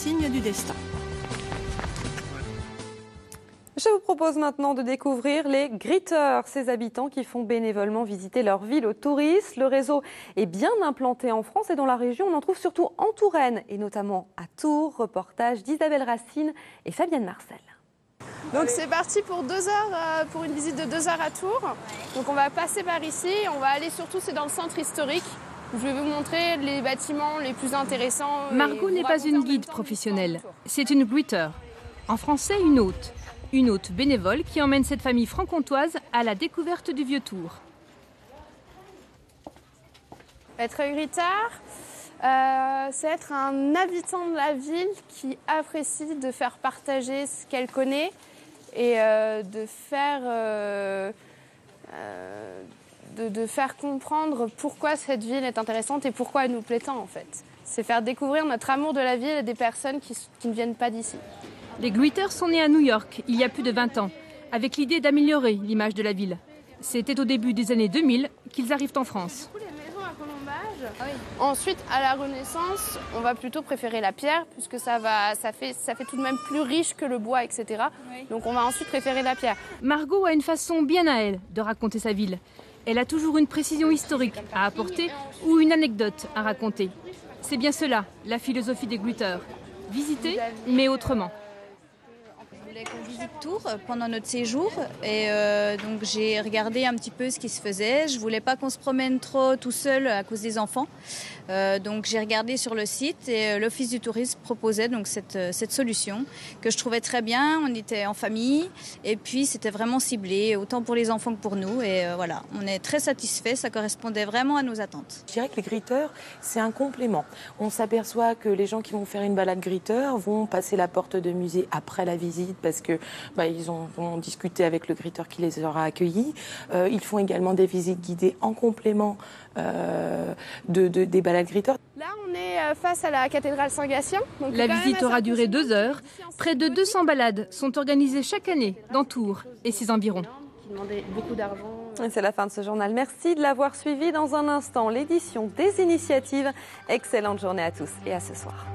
Signe du destin. Je vous propose maintenant de découvrir les greeters, ces habitants qui font bénévolement visiter leur ville aux touristes. Le réseau est bien implanté en France et dans la région, on en trouve surtout en Touraine et notamment à Tours. Reportage d'Isabelle Racine et Fabienne Marcel. Donc c'est parti pour 2 heures, pour une visite de 2 heures à Tours. Donc on va passer par ici, on va aller surtout c'est dans le centre historique. Je vais vous montrer les bâtiments les plus intéressants. Margot n'est pas une guide professionnelle, c'est une greeter. En français, une hôte. Une hôte bénévole qui emmène cette famille franc-comtoise à la découverte du Vieux-Tours. Être greeter, c'est être un habitant de la ville qui apprécie de faire partager ce qu'elle connaît et de faire comprendre pourquoi cette ville est intéressante et pourquoi elle nous plaît tant en fait. C'est faire découvrir notre amour de la ville à des personnes qui ne viennent pas d'ici. Les greeters sont nés à New York il y a plus de 20 ans, avec l'idée d'améliorer l'image de la ville. C'était au début des années 2000 qu'ils arrivent en France. Du coup, les maisons à colombage. Ah oui. Ensuite, à la Renaissance, on va plutôt préférer la pierre, puisque ça fait tout de même plus riche que le bois, etc. Oui. Donc on va ensuite préférer la pierre. Margot a une façon bien à elle de raconter sa ville. Elle a toujours une précision historique à apporter ou une anecdote à raconter. C'est bien cela, la philosophie des greeters. Visiter, mais autrement. Je voulais qu'on visite Tours pendant notre séjour et donc j'ai regardé un petit peu ce qui se faisait. Je voulais pas qu'on se promène trop tout seul à cause des enfants. Donc j'ai regardé sur le site et l'Office du tourisme proposait donc cette solution que je trouvais très bien. On était en famille et puis c'était vraiment ciblé autant pour les enfants que pour nous et voilà, on est très satisfaits, ça correspondait vraiment à nos attentes. Je dirais que les greeters, c'est un complément. On s'aperçoit que les gens qui vont faire une balade greeter vont passer la porte de musée après la visite parce que ils ont discuté avec le greeter qui les aura accueillis. Ils font également des visites guidées en complément des balades greeter. Là, on est face à la cathédrale Saint-Gatien. La visite aura duré 2 heures. Près de 200 balades sont organisées chaque année dans Tours et ses environs. Qui demandait beaucoup d'argent. C'est la fin de ce journal. Merci de l'avoir suivi. Dans un instant, l'édition des initiatives. Excellente journée à tous et à ce soir.